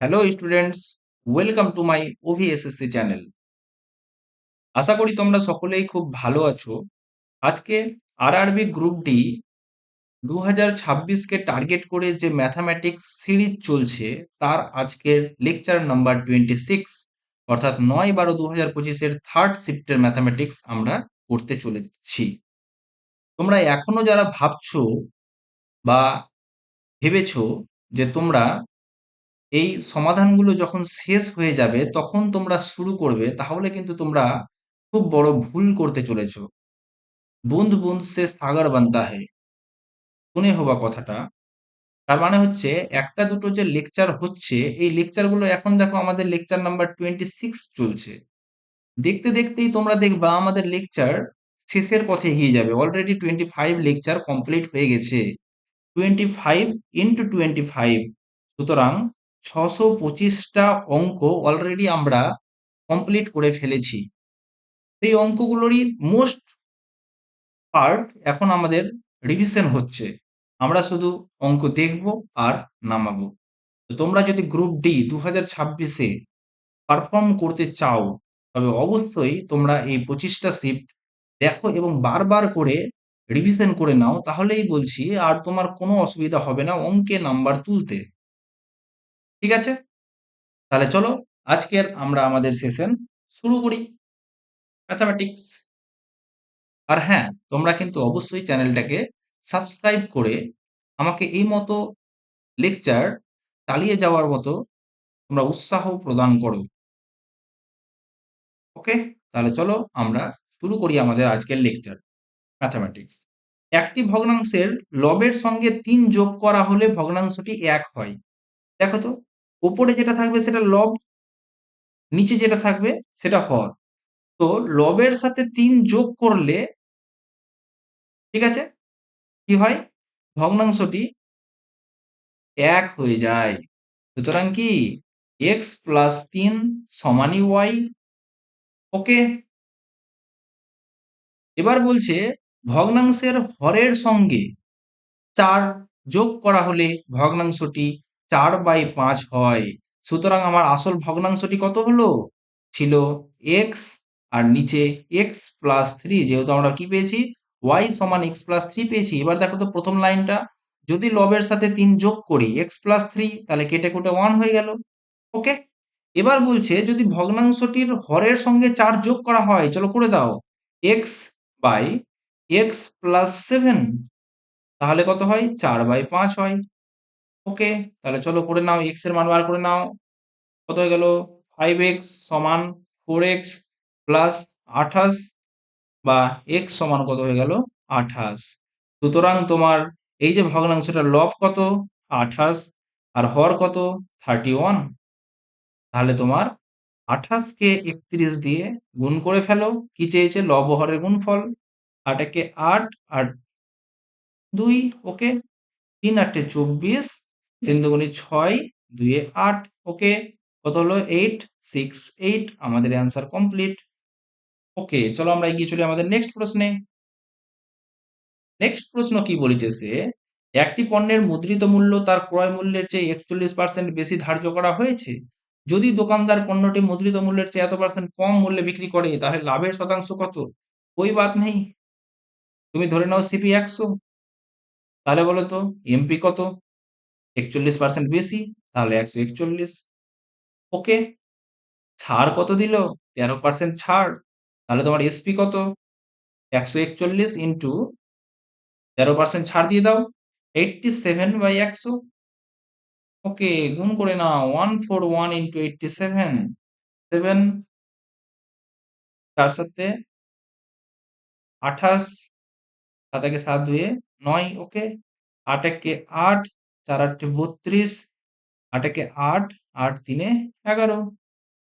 Hello students, welcome to my OVSSC channel. আশা করি তোমরা সকলেই খুব ভালো আছো। আজকে আরআরবি গ্রুপ ডি 2026 কে টার্গেট করে যে ম্যাথামেটিক্স সিরিজ চলছে তার আজকের লেকচার নাম্বার 26, অর্থাৎ 9-12-2025 এর থার্ড শিফটের ম্যাথামেটিক্স আমরা করতে চলেছি। তোমরা এখনো যারা ভাবছো বা ভেবেছো যে তোমরা এই সমাধানগুলো যখন শেষ হয়ে যাবে তখন তোমরা শুরু করবে, তাহলে কিন্তু তোমরা খুব বড় ভুল করতে চলেছো। বুন্দ বুন্দ সে সাগর বানতা হে, শুনে হবা কথাটা। তার মানে হচ্ছে একটা দুটো যে লেকচার হচ্ছে, এই লেকচারগুলো এখন দেখো আমাদের লেকচার নাম্বার 26 চলছে। দেখতে দেখতেই তোমরা দেখবা আমাদের লেকচার শেষের পথে এগিয়ে যাবে। অলরেডি 25 লেকচার কমপ্লিট হয়ে গেছে। 25 ইন্টু 25, সুতরাং 625টা অঙ্ক অলরেডি আমরা কমপ্লিট করে ফেলেছি। এই অঙ্কগুলোরই মোস্ট পার্ট এখন আমাদের রিভিশন হচ্ছে। আমরা শুধু অঙ্ক দেখব আর নামাবো। তো তোমরা যদি গ্রুপ ডি 2026-এ পারফর্ম করতে চাও, তবে অবশ্যই তোমরা এই 25টা শিফট দেখো এবং বারবার করে রিভিশন করে নাও, তাহলেই বলছি আর তোমার কোনো অসুবিধা হবে না অঙ্কে নাম্বার তুলতে। ঠিক আছে? তাহলে চলো আজকের আমরা আমাদের সেশন শুরু করি, ম্যাথামেটিক্স। আর হ্যাঁ, তোমরা কিন্তু অবশ্যই চ্যানেলটাকে সাবস্ক্রাইব করে আমাকে এই মতো লেকচার চালিয়ে যাওয়ার মতো তোমরা উৎসাহ প্রদান করো। ওকে, তাহলে চলো আমরা শুরু করি আমাদের আজকের লেকচার, ম্যাথামেটিক্স। একটি ভগ্নাংশের লবের সঙ্গে 3 যোগ করা হলে ভগ্নাংশটি 1 হয়। দেখো তো, উপরে যেটা থাকবে সেটা লব, নিচে যেটা থাকবে সেটা হর। তো লবের সাথে 3 যোগ করলে, ঠিক আছে, কি হয়? ভগ্নাংশটি 1 হয়ে যায়। সুতরাং কি x প্লাস 3 সমানই y। ওকে, এবার বলছে ভগ্নাংশের হরের সঙ্গে 4 যোগ করা হলে ভগ্নাংশটি 4/5 হয়। সুতরাং আমার আসল ভগ্নাংশটি কত হলো? ছিল x, আর নিচে x প্লাস 3, যেহেতু আমরা কি পেয়েছি y সমান x প্লাস 3 পেয়েছি। এবার দেখো তো প্রথম লাইনটা, যদি লবের সাথে 3 যোগ করি x প্লাস 3, তাহলে কেটে কুটে 1 হয়ে গেল। ওকে, এবার বলছে যদি ভগ্নাংশটির হরের সঙ্গে 4 যোগ করা হয়, চলো করে দাও, x বাই x প্লাস 7, তাহলে কত হয়? 4/5 হয়। ওকে, তাহলে চলো করে নাও, x এর মান বার করে নাও। কত হয়ে গেল? 5x সমান 4x প্লাস 28, বা x সমান কত হয়ে গেল? 28। সুতরাং তোমার এই যে ভগ্নাংশটার লব কত? 28, আর হর কত? 31। তাহলে তোমার 28 কে 31 দিয়ে গুণ করে ফেলো। কি চেয়েছে? লব ও হরের গুণফল। 8 একে 8 আর 2। ওকে, 3 8 24, 3 দুগুণে 6, 2 এ 8। ওকে, কত হলো? 8 6 8। আমাদের অ্যান্সার কমপ্লিট। ওকে, চলো আমরা এগিয়ে চলি আমাদের নেক্সট প্রশ্নে। নেক্সট প্রশ্ন কি বলিতেছে, একটি পণ্যের মুদ্রিত মূল্য তার ক্রয় মূল্যের চেয়ে 41% বেশি ধার্য করা হয়েছে। যদি দোকানদার পণ্যটি মুদ্রিত মূল্যের চেয়ে এত পার্সেন্ট কম মূল্যে বিক্রি করে, তাহলে লাভের শতাংশ কত? কোই বাত নেই, তুমি ধরে নাও সিপি 100। তাহলে বলো তো এমপি কত? 41% বেশি, তাহলে 141। ওকে, ছাড় কত দিল? 13% ছাড়, তাহলে তোমার এসপি কত? 141 ইন্টু 13% ছাড় দিয়ে দাও, 87/100। ওকে, গুণ করে নাও, 141 ইন্টু 87, 7, 4 সাথে 28, 7 একে 7, 2 এ 9। ওকে, 8 একে 8, 4 8 32, 8 একে 8, 8 3 এ 11,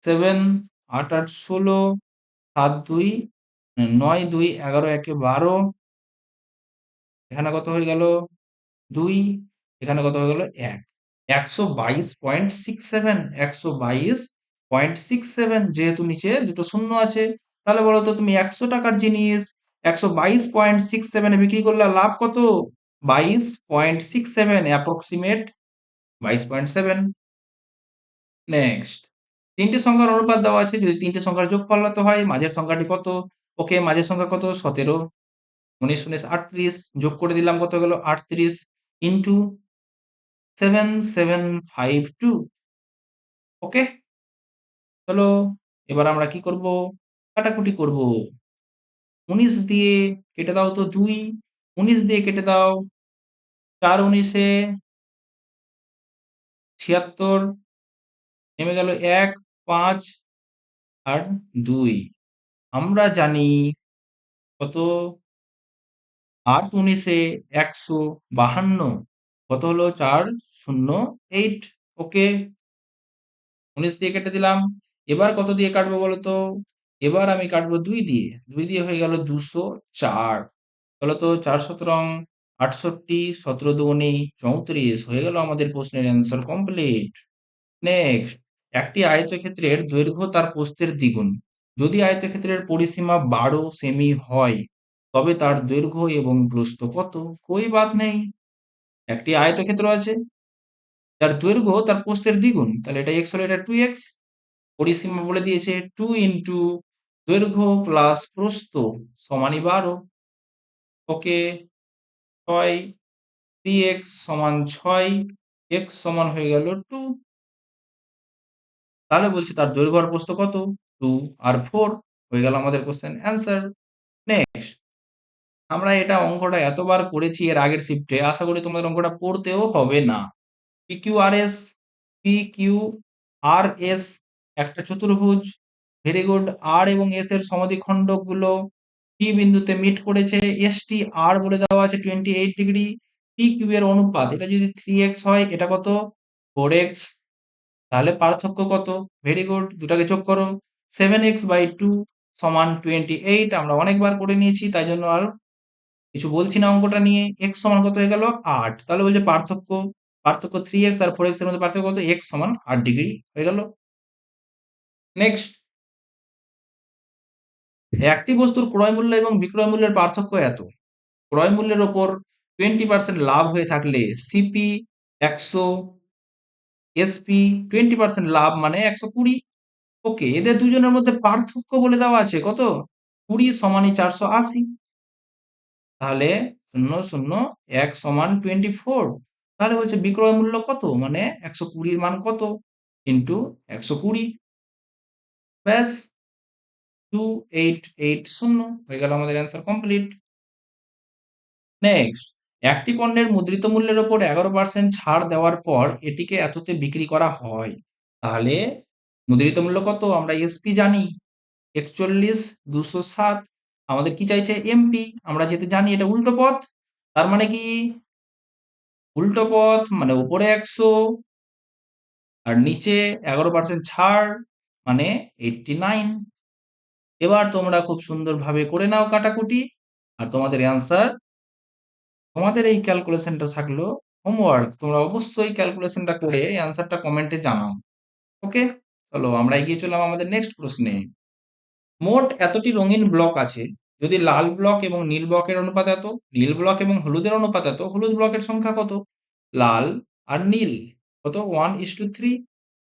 7 8 8 16, 7 2 9 2 11, একে 12। এখানে কত হয়ে গেল? 2। এখানে কত হয়ে গেল? 1। 122.67, 122.67, যেহেতু নিচে দুটো শূন্য আছে। তাহলে বলো তো তুমি 100 টাকার জিনিস 122.67 এ বিক্রি করলে লাভ কত? 22.67, অ্যাপ্রক্সিমেট 22.7। নেক্সট, ৩ টে সংখ্যার অনুপাত দেওয়া আছে। যদি ৩ টে সংখ্যার যোগফল হতে হয়, মাঝের সংখ্যাটি কত? ওকে, মাঝের সংখ্যা কত? ১৭। ১৯, ১৯ ৩৮, যোগ করে দিলাম, কত গেল? ৩৮ ইন্টু 7752। ওকে? চলো এবার আমরা কি করব? কাটাকুটি করব। ১৯ দিয়ে কেটে দাও তো ২, ১৯ দিয়ে কেটে দাও ৪ ১৯ এ ৭৬, নেমে গেল ১, ৫ আর ২। আমরা জানি কত? ৮ ১৯ এ ১৫২, কত হলো? ৪08। ওকে, ১৯ দিয়ে কেটে দিলাম। এবার কত দিয়ে কাটবো বলো তো? এবার আমি কাটবো ২ দিয়ে। ২ দিয়ে হয়ে গেল ২০৪। বলো তো, ৪ ৭রং ৬৮, ১৭ দুগুণে ৩৪, হয়ে গেল আমাদের প্রশ্নের অ্যান্সার কমপ্লিট। নেক্সট, একটি আয়তক্ষেত্রের দৈর্ঘ্য তার প্রস্থের দ্বিগুণ। যদি আয়তক্ষেত্রের পরিসীমা ১২ সেমি হয়, তবে তার দৈর্ঘ্য এবং প্রস্থ কত? কোই বাত নেই। একটি আয়তক্ষেত্র আছে, যার দৈর্ঘ্য তার প্রস্থের দ্বিগুণ। তাহলে এটা x হলে এটা 2x। পরিসীমা বলে দিয়েছে 2 ইন্টু দৈর্ঘ্য প্লাস প্রস্থ সমানই ১২। ওকে, ৬, 3x সমান ৬, x সমান হয়ে গেল 2। তাহলে বলছে তার দৈর্ঘ্য আর প্রস্থ কত? 2 আর 4, হয়ে গেল আমাদের কোশ্চেন অ্যান্সার। নেক্সট, আমরা এটা অঙ্কটা এতবার করেছি এর আগের শিফটে, আশা করি তোমাদের অঙ্কটা পড়তেও হবে না। PQRS, PQRS একটা চতুর্ভুজ। Very good. R এবং S এর সমদ্বিখণ্ডকগুলো P বিন্দুতে মিট করেছে। STR বলে দেওয়া আছে 28 ডিগ্রি। PQ এর অনুপাত, এটা যদি 3x হয়, এটা কত? 4x। তাহলে পার্থক্য কত? ভেরি গুড, দুটাকে যোগ করো। 7x/2 সমান 28। আমরা অনেকবার করে নিয়েছি, তাই জন্য আর কিছু বলছি না অঙ্কটা নিয়ে। x সমান কত হয়ে গেল? ৮। তাহলে বলছে পার্থক্য, পার্থক্য 3x আর 4x এর মধ্যে পার্থক্য কত? x সমান ৮ ডিগ্রি, হয়ে গেল। নেক্সট, একটি বস্তুর ক্রয় মূল্য এবং বিক্রয় মূল্যের পার্থক্য এত। ক্রয় মূল্যের ওপর 20% লাভ হয়ে থাকলে সিপি 100, এসপি 20% লাভ মানে 120। ওকে, এদের দুজনের মধ্যে পার্থক্য বলে দেওয়া আছে কত? 20 সমানই 480। তাহলে 0 0 1 সমান 24। তাহলে বলছে বিক্রয় মূল্য কত? মানে 120 মান কত? ইন্টু 120। ব্যাস, 2880, হয়ে গেল আমাদের অ্যান্সার কমপ্লিট। নেক্সট, একটি পণ্যের মুদ্রিত মূল্যের উপর 11% ছাড় দেওয়ার পর এটিকে এততে বিক্রি করা হয়। তাহলে মুদ্রিত মূল্য কত? আমরা এসপি জানি 41 207। আমাদের কি চাইছে? এমপি। আমরা যেতে জানি এটা উল্টো পথ, তার মানে কি? উল্টো পথ মানে উপরে 100 আর নিচে 11% ছাড়, মানে 89। এবার তোমরা খুব সুন্দরভাবে করে নাও কাটাকুটি, আর তোমাদের অ্যান্সার, তোমাদের এই ক্যালকুলেশনটা থাকলো হোমওয়ার্ক। তোমরা অবশ্যই ক্যালকুলেশনটা করে অ্যান্সারটা কমেন্টে জানাও। ওকে, চলো আমরা এগিয়ে চললাম আমাদের নেক্সট প্রশ্নে। মোট এতটি রঙিন ব্লক আছে, যদি লাল ব্লক এবং নীল ব্লকের অনুপাত এত, নীল ব্লক এবং হলুদের অনুপাত এত, হলুদ ব্লকের সংখ্যা কত? লাল আর নীল কত? 1:3।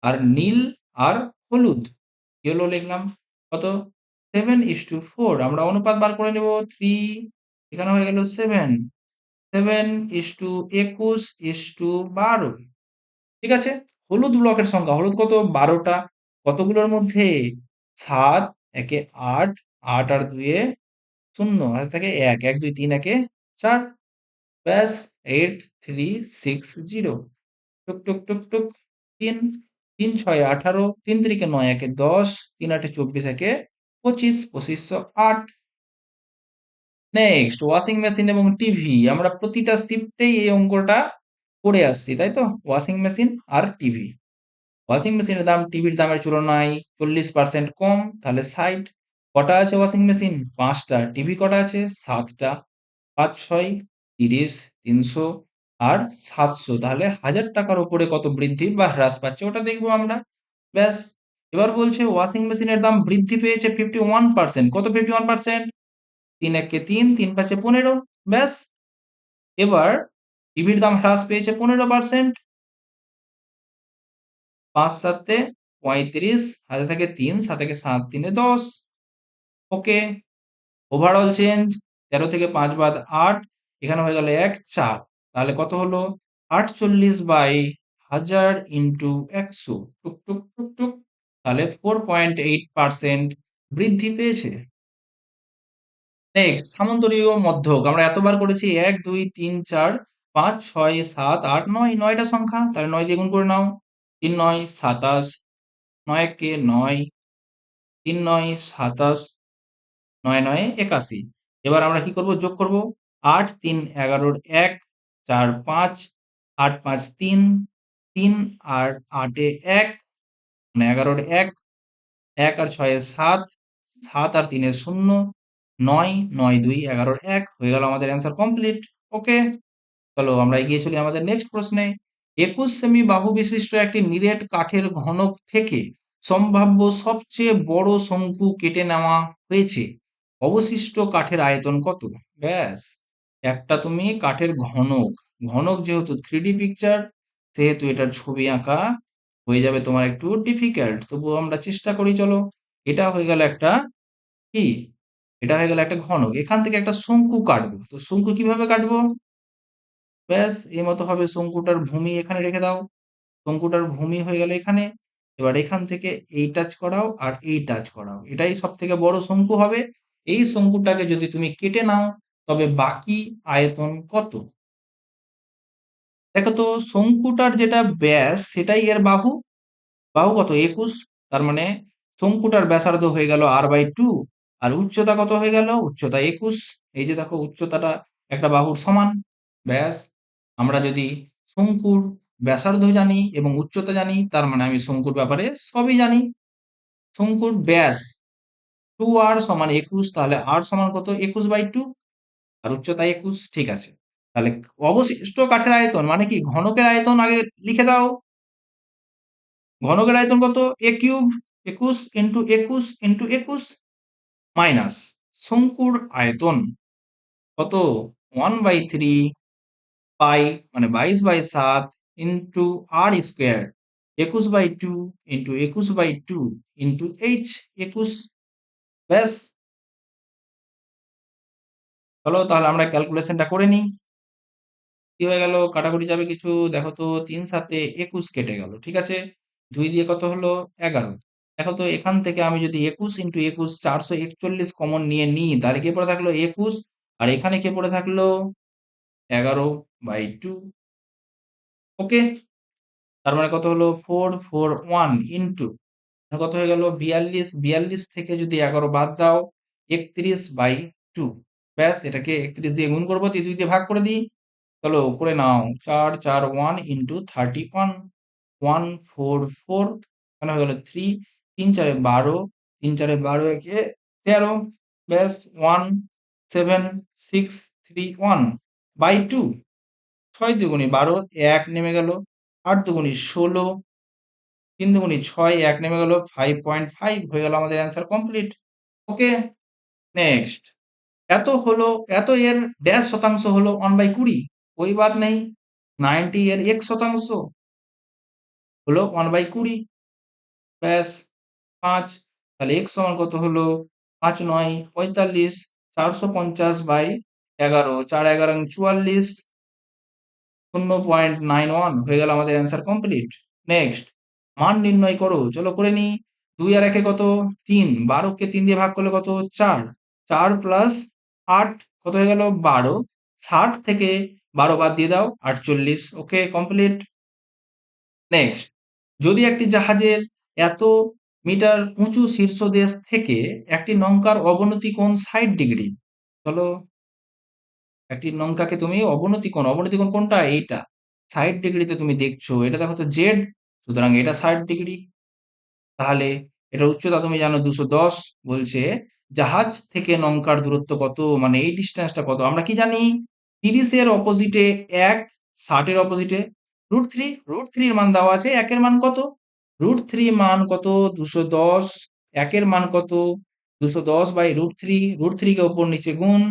আর নীল আর হলুদ, ইয়েলো লিখলাম, কত? 7:4। আমরা অনুপাত বার করে নেব। 3, এখানে হয়ে গেল 7, 7:21:12। ঠিক আছে। হলুদ ব্লকের সংখ্যা, হলুদ কত? 12টা। কতগুলোর মধ্যে? 7 একে 8, 8 আর 2 এ 0, হাতে থাকে 1, 1 2 3 একে 4। ব্যাস, 8360। টুক টুক টুক টুক। 3, 3 6 18, 3 3 9 একে 10, 3 8 24 একে 25, 2508। নেক্সট, ওয়াশিং মেশিন এবং টিভি। আমরা প্রতিটা শিফটেই এই অঙ্কটা করে আসছি, তাই তো? ওয়াশিং মেশিন আর টিভি। ওয়াশিং মেশিনের দাম টিভির দামের তুলনায় 40% কম, তাহলে 60। কটা আছে ওয়াশিং মেশিন? 5টা। টিভি কটা আছে? 7টা। 5 6 30, 300 আর 700, তাহলে 1000 টাকার উপরে কত বৃদ্ধি বা হ্রাস পাচ্ছে ওটা দেখবো আমরা। ব্যাস, এবার বলছে ওয়াশিং মেশিনের দাম বৃদ্ধি পেয়েছে 51%। কত 51%? 3 একে 3, 3 5 15। ব্যাস, এবার টিভির দাম হ্রাস পেয়েছে 15%। 5 7 35, হাতে থাকে 3, 7 থেকে 7 3 10। ওকে, ওভারঅল চেঞ্জ 13 থেকে 5 বাদ 8, এখানে হয়ে গেল 1 4। তাহলে কত হলো? 48/1000 ইন্টু 100, টুক টুক টুক টুক। তাহলে 4.8% বৃদ্ধি পেয়েছে। নেক্সট, সামন্তরীয় মধ্যক আমরা এতবার করেছি, 1 2 3 4 5 6 7 8 9, 9টা সংখ্যা, তাহলে 9 দিয়ে গুণ করে নাও। 3 9 27, 9 একে 9, 3 9 27, 9 9 81। এবার আমরা কি করব? যোগ করব। 8 3 11 1, 4 5, 8 5 3, 3 আর 8 1, মানে 11 1, 1 আর 6 7, 7 আর 3 0, 9 9 2 11 1 হয়ে গেল আমাদের অ্যান্সার কমপ্লিট। ওকে, চলো আমরা এগিয়ে চলি আমাদের নেক্সট প্রশ্নে। 21 সেমি বাহু বিশিষ্ট একটি নিরেট কাঠের ঘনক থেকে সম্ভাব্য সবচেয়ে বড় শঙ্কু কেটে নেওয়া হয়েছে, অবশিষ্ট কাঠের আয়তন কত? ব্যাস, একটা তুমি কাঠের ঘনক, ঘনক যেহেতু 3D পিকচার, সেহেতু এটার ছবি আঁকা হয়ে যাবে তোমার একটু ডিফিকাল্ট, তবুও আমরা চেষ্টা করি। চলো, এটা হয়ে গেল একটা কি, এটা হয়ে গেল একটা ঘনক, এখান থেকে একটা শঙ্কু কাটবো। তো শঙ্কু কিভাবে কাটবো? ব্যাস এই মতো হবে। শঙ্কুটার ভূমি এখানে রেখে দাও, শঙ্কুটার ভূমি হয়ে গেল এখানে। এবার এখান থেকে এই টাচ করাও আর এই টাচ করাও, এটাই সব থেকে বড় শঙ্কু হবে। এই শঙ্কুটাকে যদি তুমি কেটে নাও, তবে বাকি আয়তন কত? দেখো তো, শঙ্কুটার যেটা ব্যাস সেটাই এর বাহু। বাহু কত? 21। তার মানে শঙ্কুটার ব্যাসার্ধ হয়ে গেল r/2, আর উচ্চতা কত হয়ে গেল? উচ্চতা 21। এই যে দেখো, উচ্চতাটা একটা বাহুর সমান। ব্যাস, আমরা যদি শঙ্কুর ব্যাসার্ধ জানি এবং উচ্চতা জানি, তার মানে আমি শঙ্কুর ব্যাপারে সবই জানি। শঙ্কুর ব্যাস 2r সমান 21, তাহলে r সমান কত? 21/2, আর উচ্চতা 21। ঠিক আছে, তাহলে অবশিষ্ট কাঠের আয়তন মানে কি? ঘনকের আয়তন আগে লিখে দাও। ঘনকের আয়তন কত? a cube, 21 into 21 into 21, minus শঙ্কুর আয়তন কত? 1/3 পাই, মানে 22/7 ইন্টু আর স্কোয়ার, 21/2 ইন্টু 21/2 ইন্টু এইচ 21। ব্যাস, চলো তাহলে আমরা ক্যালকুলেশনটা করে নিই। কি হয়ে গেল? কাটাকুটি যাবে কিছু? দেখো তো, 3 7 21 কেটে গেল। ঠিক আছে, 2 দিয়ে কত হলো? 11। দেখো তো, এখান থেকে আমি যদি 21 ইন্টু 21 441 কমন নিয়ে নিই, তাহলে কে পড়ে থাকলো? 21। আর এখানে কে পড়ে থাকলো? 11/2। ওকে, তার মানে কত হলো? 441 ইন্টু কত হয়ে গেল? 42। 42 থেকে যদি 11 বাদ দাও, 31/2। ব্যাস, এটাকে 31 দিয়ে গুণ করবো, 2 দিয়ে ভাগ করে দিই। চলো করে নাও। 4 4 1 ইন্টু 31, 144, এখানে হয়ে গেল 3, 3 4 12, 3 4 12 একে 13। ব্যাস, 17631/2। 6 দুগুণী 12, 1 নেমে গেল। 8 দুগুণী 16, 3 দুগুণী 6, 1 নেমে গেল। 5.5 হয়ে গেল আমাদের অ্যান্সার কমপ্লিট। ওকে, নেক্সট। এত হলো, এত এর ড্যাশ শতাংশ হলো 1/20, कोई बात नहीं। 90 এর x শতাংশ হলো 1/20, ব্যাস 5। তাহলে x সমান কত হলো? 5 9 45, 450/11, 4 11 44, 0.91 হয়ে গেল আমাদের অ্যান্সার কমপ্লিট। নেক্সট, মান নির্ণয় করো। চলো করে নিই। 2 আর 1 কত? 3, 12 কে 3 দিয়ে ভাগ করলে কত? 4, 4 প্লাস 8 কত হয়ে গেল? 12। 60 থেকে 12 বাদ দিয়ে দাও, 48। ওকে, কমপ্লিট। নেক্সট, যদি একটি জাহাজের এত মিটার উঁচু শীর্ষদেশ থেকে একটি নৌকার অবনতি কোণ 60 ডিগ্রি, চলো একটি নৌকাকে তুমি অবনতি কোণ, অবনতি কোণ কোনটা? এইটা 60 ডিগ্রিতে তুমি দেখছো, এটা দেখো তো জেড, সুতরাং এটা 60 ডিগ্রি। তাহলে এটার উচ্চতা তুমি জানো 210। বলছে জাহাজ থেকে নৌকার দূরত্ব কত, মানে এই ডিস্টেন্সটা কত? আমরা কি জানি? 30 এর অপোজিটে 1, 60 এর অপোজিটে √3। √3 এর মান দেওয়া আছে, 1 এর মান কত? √3 মান কত? 210। 1 এর মান কত? 210/√3, √3 কে উপর নিচে গুণ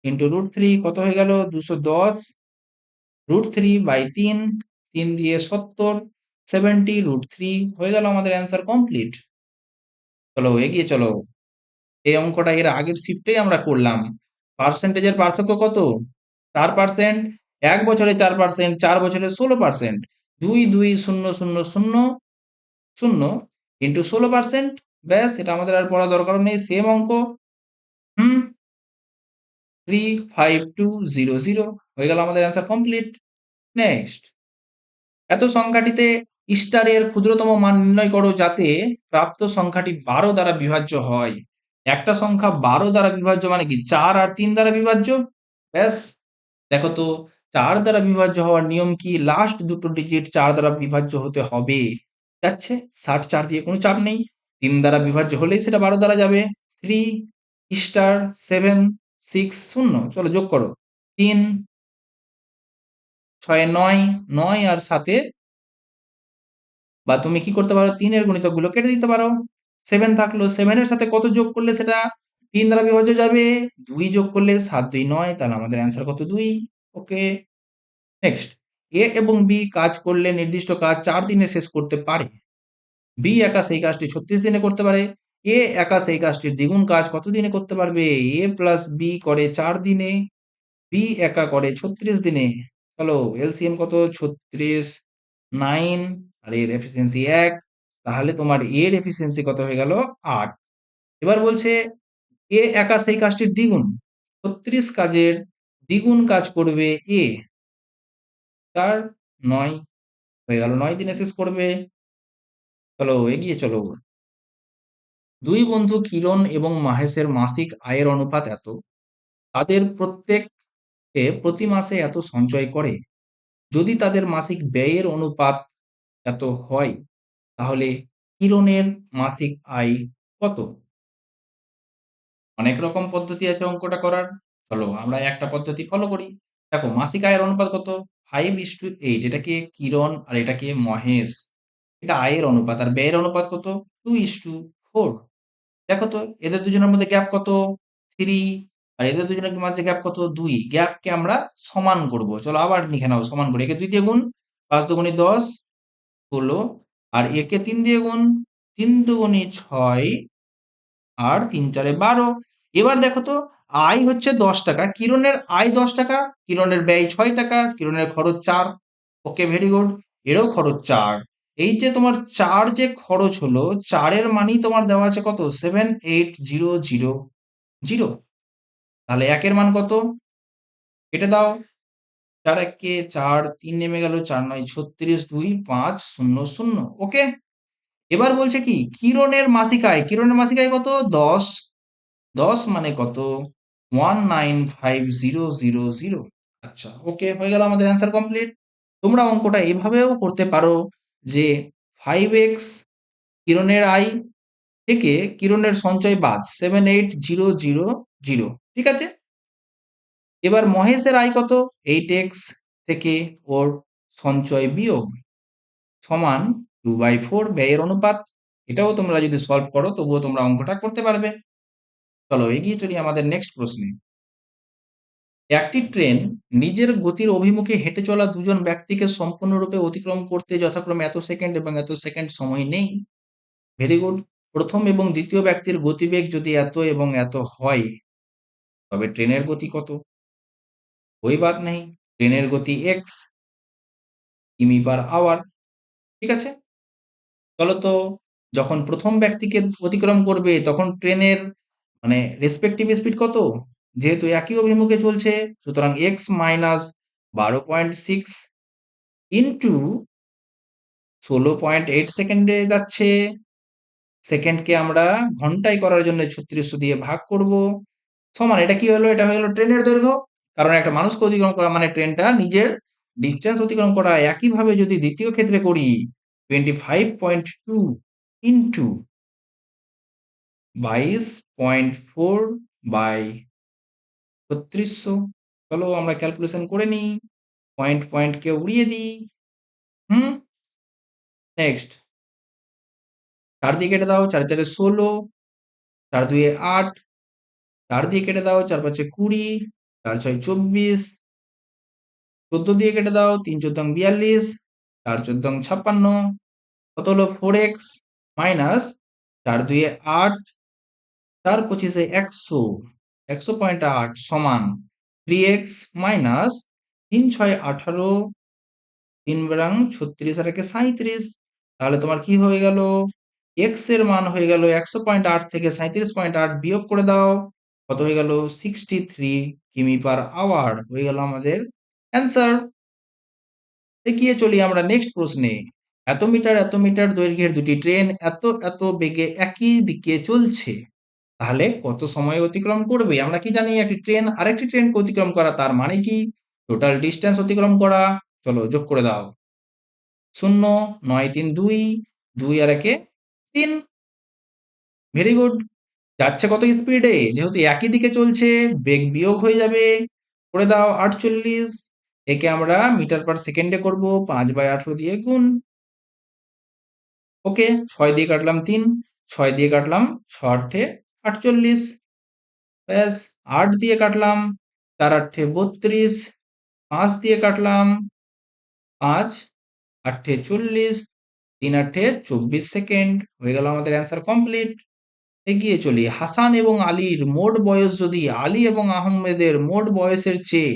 ইন্টু √3 কত হয়ে গেল? 210, √3/3, 3 দিয়ে 70, 70√3 হয়ে গেল আমাদের অ্যান্সার কমপ্লিট। চলো এগিয়ে চলো। এই অঙ্কটা এর আগের শিফটেই আমরা করলাম। পার্সেন্টেজের পার্থক্য কত? 4%। 1 বছরে 4%, 4 বছরে 16%। 2, 2, 0, 0, 0, 0 ইন্টু 16%। ব্যাস, এটা আমাদের আর পড়া দরকার নেই, সেম অঙ্ক। হুম 35200 হয়ে গেল আমাদের অ্যান্সার কমপ্লিট। নেক্সট, এত সংখ্যাটিতে স্টারের ক্ষুদ্রতম মান নির্ণয় করো যাতে প্রাপ্ত সংখ্যাটি 12 দ্বারা বিভাজ্য হয়। একটা সংখ্যা 12 দ্বারা বিভাজ্য মানে কি 4 আর 3 দ্বারা বিভাজ্য। ব্যাস, দেখো তো 4 দ্বারা বিভাজ্য হওয়ার নিয়ম কি? লাস্ট দুটো ডিজিট 4 দ্বারা বিভাজ্য হতে হবে। যাচ্ছে 64 দিয়ে কোনো চাপ নেই। 3 দ্বারা বিভাজ্য হলেই সেটা 12 দ্বারা যাবে। 3 স্টার 7 6 0, চলো যোগ করো। 3 6 9, 9 আর 7, বা তুমি কি করতে পারো 3 এর গুণিতকগুলো কেটে দিতে পারো। 7 থাকলো, 7 এর সাথে কত যোগ করলে সেটা 3 দ্বারা বিভাজ্য যাবে? 2 যোগ করলে 7 2 9, তাহলে আমাদের অ্যান্সার কত? 2। ওকে। নেক্সট, এ এবং বি কাজ করলে নির্দিষ্ট কাজ 4 দিনে শেষ করতে পারে। বি একা সেই কাজটি 36 দিনে করতে পারে। এ একা সেই কাজটির দ্বিগুণ কাজ কত দিনে করতে পারবে? এ প্লাস বি করে 4 দিনে, বি একা করে 36 দিনে। চলো এলসিএম কত? 36, 9 আর এর এফিসিয়েন্সি 1, তাহলে তোমার এর এফিসিয়েন্সি কত হয়ে গেল? 8। এবার বলছে এ একা সেই কাজটির দ্বিগুণ, 36 কাজের দ্বিগুণ কাজ করবে এ, তার 9 হয়ে গেল, 9 দিনে শেষ করবে। চলো এগিয়ে চলো। দুই বন্ধু কিরণ এবং মাহেশের মাসিক আয়ের অনুপাত এত, তাদের প্রত্যেকে প্রতি মাসে এত সঞ্চয় করে। যদি তাদের মাসিক ব্যয়ের অনুপাত এত হয়, তাহলে কিরণের মাসিক আয় কত? অনেক রকম পদ্ধতি আছে অঙ্কটা করার। চলো আমরা একটা পদ্ধতি ফলো করি। দেখো মাসিক আয়ের অনুপাত কত? 5:8। এটাকে কিরণ আর এটাকে মহেশ, এটা আয়ের অনুপাত। আর ব্যয়ের অনুপাত কত? 2:4। দেখো তো এদের দুজনের মধ্যে গ্যাপ কত? 3। আর এদের দুজনের মাঝে গ্যাপ কত? 2। গ্যাপকে আমরা সমান করব। চলো আবার লিখে নাও, সমান করে। একে 2 দিয়ে গুণ, 5 দুগুণে 10 16, আর একে 3 দিয়ে গুণ, 3 দুগুণে 6 আর 3 4 12। এবার দেখো তো আয় হচ্ছে 10 টাকা, কিরণের আয় 10 টাকা, কিরণের ব্যয় 6 টাকা, কিরণের খরচ 4। ওকে, ভেরি গুড। এরও খরচ 4। এই যে তোমার 4 যে খরচ হলো, 4 এর মানই তোমার দেওয়া আছে কত? 78000। তাহলে একের মান কত? কেটে দাও। 4 একে 4, 3 নেমে গেল, 4 9 36, 2 5 0 0। ওকে। এবার বলছে কি কিরণের মাসিক আয়, কিরণের মাসিক আয় কত? 10। 10 মানে কত? 195000। আচ্ছা, ওকে, হয়ে গেল আমাদের অ্যান্সার কমপ্লিট। তোমরা অঙ্কটা এভাবেও করতে পারো যে 5x কিরণের আয় থেকে কিরণের সঞ্চয় বাদ 78000। ঠিক আছে। এবার মহেশের আয় কত? 8x থেকে ওর সঞ্চয় বিয়োগ সমান 2/4 ব্যয়ের অনুপাত। এটাও তোমরা যদি সলভ করো তবুও তোমরা অঙ্কটা করতে পারবে। চলো এগিয়ে চলি আমাদের নেক্সট প্রশ্নে। একটি ট্রেন নিজের গতির অভিমুখে হেঁটে চলা দুজন ব্যক্তিকে সম্পূর্ণরূপে অতিক্রম করতে যথাক্রমে এত সেকেন্ড এবং এত সেকেন্ড সময় নেই। Very good. প্রথম এবং দ্বিতীয় ব্যক্তির গতিবেগ যদি এত এবং এত হয়, তবে ট্রেনের গতি কত? कोई बात नहीं, ট্রেনের গতি এক্স কিমি পার আওয়ার। ঠিক আছে। চলো তো যখন প্রথম ব্যক্তিকে অতিক্রম করবে তখন ট্রেনের মানে রেসপেক্টিভ স্পিড কত? যেহেতু একই অভিমুখে চলছে, সুতরাং এক্স মাইনাস 12.6 ইন্টু 16.8 সেকেন্ডে যাচ্ছে। সেকেন্ডকে আমরা ঘন্টায় করার জন্য 3600 দিয়ে ভাগ করব, সমান এটা কি হলো? এটা হয়ে গেল ট্রেনের দৈর্ঘ্য। কারণ একটা মানুষকে অতিক্রম করা মানে ট্রেনটা নিজের ডিস্টেন্স অতিক্রম করা। একইভাবে যদি দ্বিতীয় ক্ষেত্রে করি 25.2 ইন্টু 22.4 বাই 3600। চলো আমরা ক্যালকুলেশন করে নিই, পয়েন্ট পয়েন্টকে উড়িয়ে দিই। হুম নেক্সট, 4 দিয়ে কেটে দাও, 4 4 16, 4 2 8, 4 দিয়ে কেটে দাও, 4 5 20, 4 6 24, 14 দিয়ে কেটে দাও, 3 14 42, 4×4 = 56, কত হলো 4x মাইনাস 4×2 = 8, 4×25 = 100, 100.8 সমান 3x মাইনাস 3×6 = 18, 3×2 = 36 আর 1 = 37। তাহলে তোমার কি হয়ে গেল? x এর মান হয়ে গেল 100.8 থেকে 37.8 বিয়োগ করে দাও, কত হয়ে গেল? 63 কিমি/আওয়ার হয়ে গেল আমাদের অ্যান্সার। এগিয়ে চলি আমরা নেক্সট প্রশ্নে। এত মিটার এত মিটার দৈর্ঘ্যের দুটি ট্রেন এত এত বেগে একই দিকে চলছে, তাহলে কত সময় অতিক্রম করবে? আমরা কি জানি একটি ট্রেন আরেকটি ট্রেনকে অতিক্রম করা, তার মানে কি টোটাল ডিস্টেন্স অতিক্রম করা। চলো যোগ করে দাও, 0, 9, 3, 2, 2 আর 1 3। Very good. যাচ্ছে কত স্পিডে? যেহেতু একই দিকে চলছে, বেগ বিয়োগ হয়ে যাবে, করে দাও 48। একে আমরা মিটার পার সেকেন্ডে করব, 5/18 দিয়ে গুণ। ওকে, 6 দিয়ে কাটলাম 3, 6 দিয়ে কাটলাম 6 × 8 = 48, ব্যাস। 8 দিয়ে কাটলাম 4 × 8 = 32, 5 দিয়ে কাটলাম 5 × 8 = 40, 3 × 8 = 24 সেকেন্ড হয়ে গেল আমাদের অ্যান্সার কমপ্লিট। এগিয়ে চলি। হাসান এবং আলীর মোট বয়স যদি আলী এবং আহমেদের মোট বয়সের চেয়ে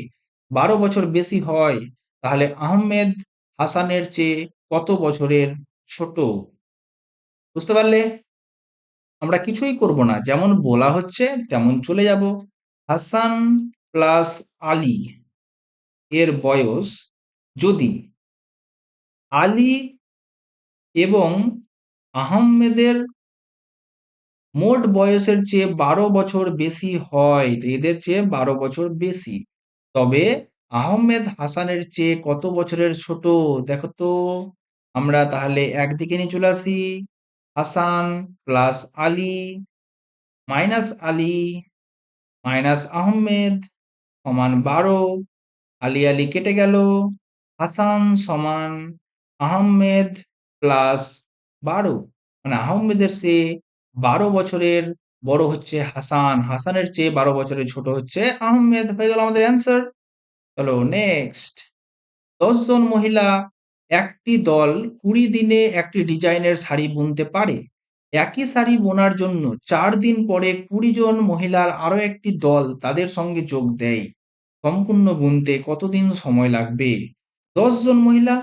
12 বছর বেশি হয়, তাহলে আহমেদ হাসানের চেয়ে কত বছরের ছোট? বুঝতে পারলে? আমরা কিছুই করব না, যেমন বলা হচ্ছে তেমন চলে যাব। হাসান প্লাস আলী এর বয়স যদি আলী এবং আহমেদের মোট বয়সের চেয়ে 12 বছর বেশি হয়, তো এদের চেয়ে 12 বছর বেশি, তবে আহমেদ হাসানের চেয়ে কত বছরের ছোট? দেখো তো, আমরা তাহলে একদিকে নিয়ে চলে আসি। Hasan plus Ali minus Ali minus Ahmed সমান 12, আলী আলী কেটে গেল, হাসান সমান আহমেদ প্লাস 12, মানে আহমেদের চেয়ে 12 বছরের বড় হচ্ছে হাসান, হাসানের চেয়ে 12 বছরের ছোট হচ্ছে আহমেদ, হয়ে গেল আমাদের অ্যান্সার। চলো নেক্সট। 10 জন মহিলা একটি দল 20 দিনে একটি ডিজাইনের শাড়ি বুনতে পারে। একই শাড়ি বোনার জন্য 4 দিন পরে 20 জন মহিলার আরো একটি দল তাদের সঙ্গে যোগ দেয়। সম্পূর্ণ বুনতে কতদিন সময় লাগবে? 10 জন মহিলা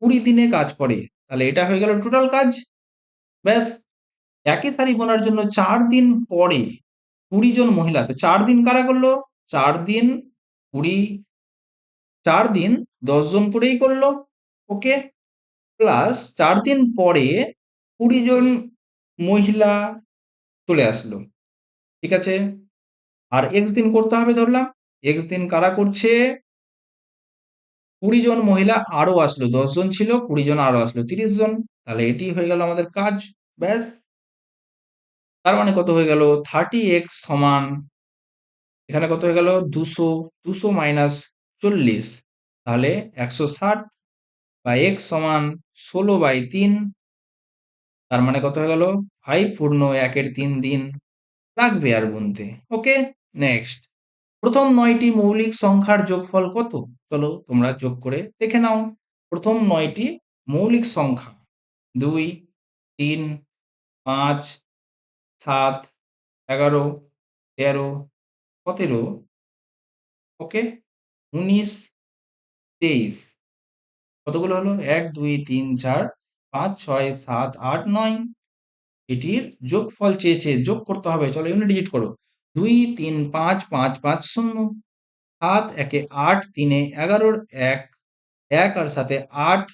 20 দিনে কাজ করে, তাহলে এটা হয়ে গেল টোটাল কাজ, ব্যাস। একই শাড়ি বোনার জন্য 4 দিন পরে 20 জন মহিলা, তো 4 দিন কারা করলো? 4 দিন 20, 4 দিন 10 জন করেই করলো, ওকে। প্লাস 4 দিন পরে 20 জন মহিলা চলে আসলো, ঠিক আছে। আর এক্স দিন করতে হবে ধরলাম, এক্স দিন কারা করছে? 20 জন মহিলা আরো আসলো, 10 জন ছিল, 20 জন আরো আসলো, 30 জন। তাহলে এটি হয়ে গেল আমাদের কাজ, ব্যাস। তার মানে কত হয়ে গেল? 30x সমান, এখানে কত হয়ে গেল? 200, 200 মাইনাস 40, তাহলে 160, বা x সমান 16/3, তার মানে কত হয়ে গেল? 5 পূর্ণ 1-এর 3 দিন লাগবে আর গুনতে, ওকে। নেক্সট, প্রথম 9টি মৌলিক সংখ্যার যোগফল কত? চলো তোমরা যোগ করে দেখে নাও। প্রথম 9টি মৌলিক সংখ্যা 2, 3, 5, 7, 11, 13, 17, ওকে, 19, 23, কতগুলো হলো? 1, 2, 3, 4, 5, 6, 7, 8, 9। এটির যোগফল চেয়েছে, যোগ করতে হবে। চলো ইউনিট ডিজিট করো। 2, 3, 5, 5, 5, 0, 7, 1-এ 8, 3-এ 11, 1, 1 আর 7-এ 8,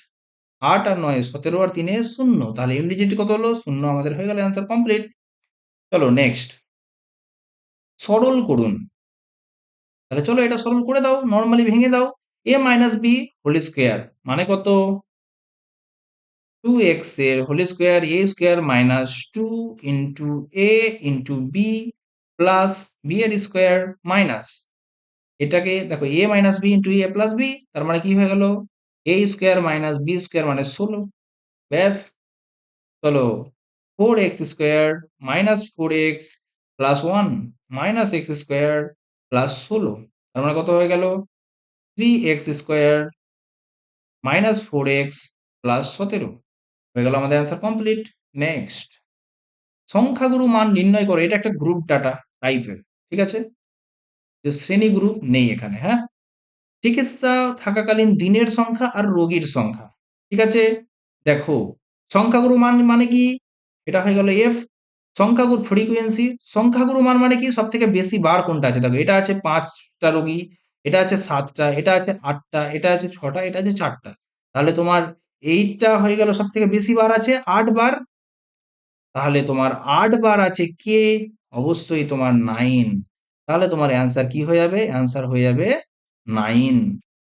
8 আর 9-এ 17 আর 3-এ 0, তাহলে ইউনিট ডিজিট কত হলো? 0, আমাদের হয়ে গেল অ্যান্সার কমপ্লিট। চলো নেক্সট, সরল করুন। তাহলে চলো এটা সরল করে দাও, নর্মালি ভেঙে দাও। a minus B whole square মানে কত? 2x এর whole square a square minus 2 into a into B plus B এর স্কোয়ার মাইনাস, এটাকে দেখো a minus B into a plus B, তার মানে কি হয়ে গেল? a square minus B square মানে 16, ব্যাস। চলো 4x square minus 4x plus 1 minus x square plus 16, তার মানে কত হয়ে গেল? 3x square minus 4x plus 17 হয়ে গেল আমাদের অ্যান্সার কমপ্লিট। নেক্সট, সংখ্যাগুরু মান নির্ণয় করো। এটা একটা গ্রুপ ডাটা টাইপের, ঠিক আছে? যে শ্রেণী গ্রুপ নেই এখানে, হ্যাঁ? চিকিৎসা থাকাকালীন দিনের সংখ্যা আর রোগীর সংখ্যা, ঠিক আছে? দেখো, সংখ্যাগুরু মান মানে কি? এটা হয়ে গেল এফ। সংখ্যাগুরু ফ্রিকোয়েন্সি, সংখ্যাগুরু মান মানে কি? সব থেকে বেশি বার কোনটা আছে? দেখো, এটা আছে 5টা রোগী, এটা আছে 7টা, এটা আছে 8টা, এটা আছে 6টা, এটা আছে 4টা। তাহলে তোমার এইটা হয়ে গেল সব থেকে বেশি বার আছে 8 বার। তাহলে তোমার 8 বার আছে কে? অবশ্যই তোমার 9। তাহলে তোমার অ্যান্সার কি হয়ে যাবে? অ্যান্সার হয়ে যাবে 9।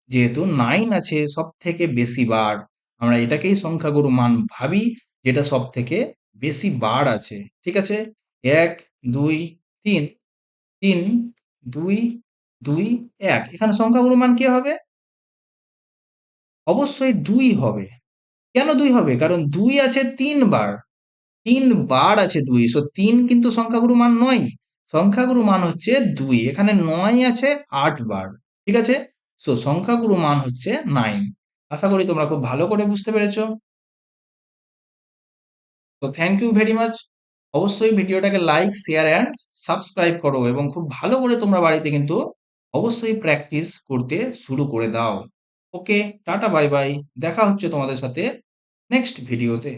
যেহেতু 9 আছে সব থেকে বেশি বার, আমরা এটাকেই সংখ্যাগুরু মান ভাবি, যেটা সব থেকে বেশি বার আছে। ঠিক আছে? 1, 2, 3, 3, 2, 2, 1। এখানে সংখ্যাগুরু মান কি হবে? অবশ্যই 2 হবে। কেন 2 হবে? কারণ 2 আছে 3 বার। 3 বার আছে 2, সো 3 কিন্তু সংখ্যাগুরু মান নয়। সংখ্যাগুরু মান হচ্ছে 2। এখানে 9 আছে 8 বার। ঠিক আছে? সো সংখ্যাগুরু মান হচ্ছে 9। আশা করি তোমরা খুব ভালো করে বুঝতে পেরেছো। তো থ্যাংক ইউ ভেরি মাচ। অবশ্যই ভিডিওটাকে লাইক, শেয়ার অ্যান্ড সাবস্ক্রাইব করো এবং খুব ভালো করে তোমরা বাড়িতে কিন্তু অবশ্যই প্র্যাকটিস করতে শুরু করে দাও। ওকে, টাটা বাই বাই। দেখা হচ্ছে তোমাদের সাথে নেক্সট ভিডিওতে।